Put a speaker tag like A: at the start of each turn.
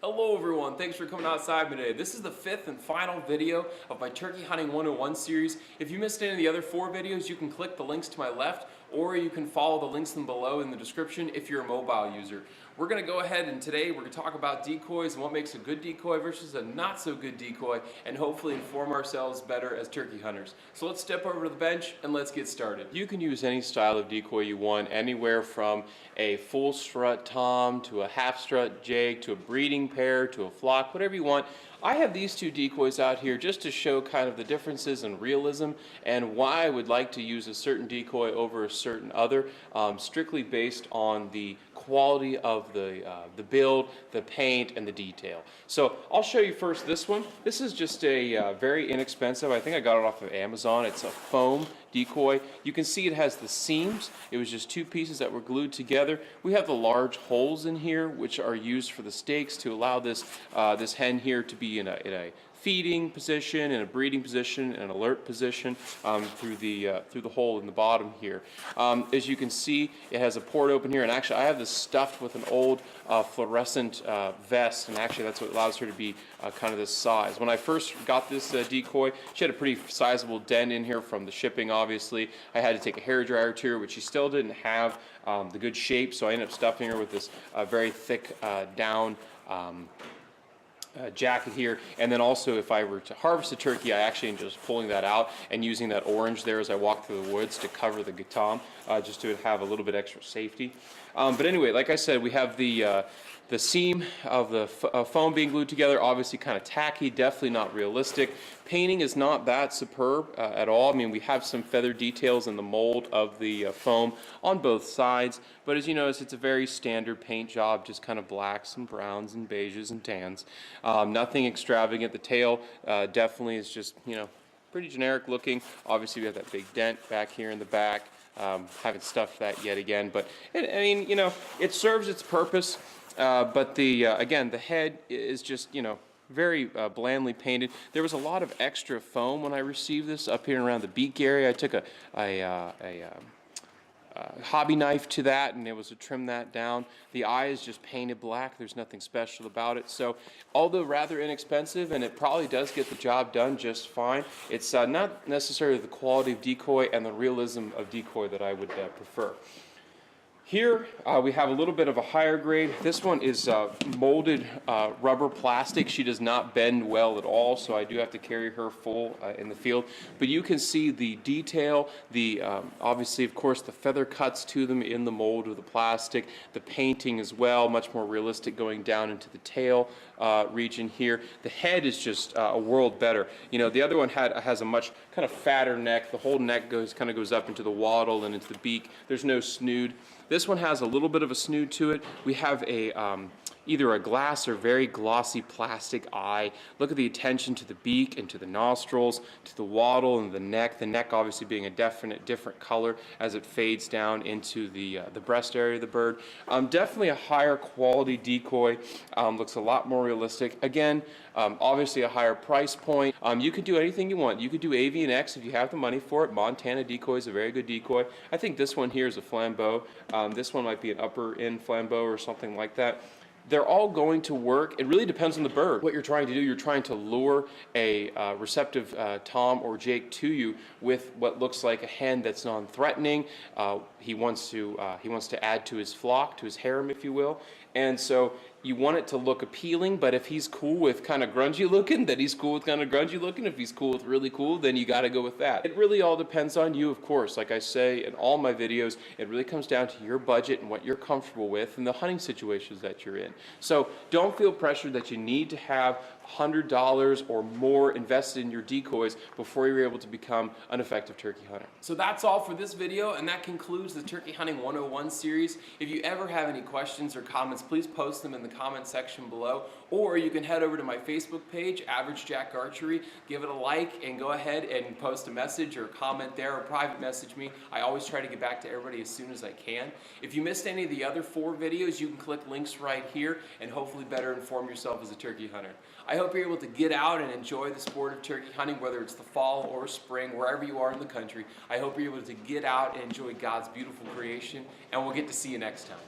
A: Hello everyone, thanks for coming outside today. This is the fifth and final video of my Turkey Hunting 101 series. If you missed any of the other 4 videos, you can click the links to my left, or you can follow the links below in the description if you're a mobile user. We're going to go ahead and today we're going to talk about decoys and what makes a good decoy versus a not so good decoy, and hopefully inform ourselves better as turkey hunters. So let's step over to the bench and let's get started. You can use any style of decoy you want, anywhere from a full strut tom to a half strut jake to a breeding pair to a flock, whatever you want. I have these 2 decoys out here just to show kind of the differences in realism and why I would like to use a certain decoy over a certain other, strictly based on the quality of the build, the paint, and the detail. So I'll show you first this one. This is just a very inexpensive, I think I got it off of Amazon. It's a foam decoy. You can see it has the seams. It was just 2 pieces that were glued together. We have the large holes in here which are used for the stakes to allow this this hen here to be in a feeding position, in a breeding position, in an alert position through the hole in the bottom here. As you can see, it has a port open here, and actually I have this stuffed with an old fluorescent vest, and actually that's what allows her to be kind of this size. When I first got this decoy, she had a pretty sizable dent in here from the shipping, obviously. I had to take a hair dryer to her, which she still didn't have the good shape, so I ended up stuffing her with this very thick down jacket here. And then also, if I were to harvest a turkey, I actually am just pulling that out and using that orange there as I walk through the woods to cover the tom, just to have a little bit extra safety. But anyway, like I said, we have the seam of the foam being glued together, obviously kind of tacky, definitely not realistic. Painting is not that superb at all. I mean, we have some feather details in the mold of the foam on both sides, but as you notice, it's a very standard paint job, just kind of blacks and browns and beiges and tans. Nothing extravagant. The tail definitely is just, you know, pretty generic looking. Obviously, we have that big dent back here in the back. Haven't stuffed that yet again, but I mean, you know, it serves its purpose. But again, the head is just, you know, very blandly painted. There was a lot of extra foam when I received this up here around the beak area. I took a hobby knife to that and it was to trim that down. The eye is just painted black. There's nothing special about it. So although rather inexpensive, and it probably does get the job done just fine, it's not necessarily the quality of decoy and the realism of decoy that I would prefer. Here we have a little bit of a higher grade. This one is molded rubber plastic. She does not bend well at all, so I do have to carry her full in the field. But you can see the detail, the obviously, of course, the feather cuts to them in the mold of the plastic, the painting as well, much more realistic going down into the tail region here. The head is just a world better. You know, the other one has a much kind of fatter neck. The whole neck kind of goes up into the wattle and into the beak. There's no snood. This one has a little bit of a snood to it. We have a either a glass or very glossy plastic eye. Look at the attention to the beak and to the nostrils, to the wattle and the neck. The neck obviously being a different color as it fades down into the breast area of the bird. Definitely a higher quality decoy. Looks a lot more realistic. Again, obviously a higher price point. You can do anything you want. You could do avian-x if you have the money for it. Montana decoy is a very good decoy. I think this one here is a flambeau. This one might be an upper end flambeau or something like that. They're all going to work. It really depends on the bird. What you're trying to do, you're trying to lure a receptive tom or jake to you with what looks like a hen that's non-threatening. He wants to add to his flock, to his harem, if you will. And so you want it to look appealing, but if he's cool with kind of grungy looking, then he's cool with kind of grungy looking. If he's cool with really cool, then you got to go with that. It really all depends on you, of course. Like I say in all my videos, it really comes down to your budget and what you're comfortable with and the hunting situations that you're in. So don't feel pressured that you need to have $100 or more invested in your decoys before you're able to become an effective turkey hunter. So that's all for this video, and that concludes the Turkey Hunting 101 series. If you ever have any questions or comments, please post them in the comment section below, or you can head over to my Facebook page, Average Jack Archery, give it a like, and go ahead and post a message or a comment there, or private message me. I always try to get back to everybody as soon as I can. If you missed any of the other 4 videos, you can click links right here and hopefully better inform yourself as a turkey hunter. I hope you're able to get out and enjoy the sport of turkey hunting, whether it's the fall or spring, wherever you are in the country. I hope you're able to get out and enjoy God's beautiful creation, and we'll get to see you next time.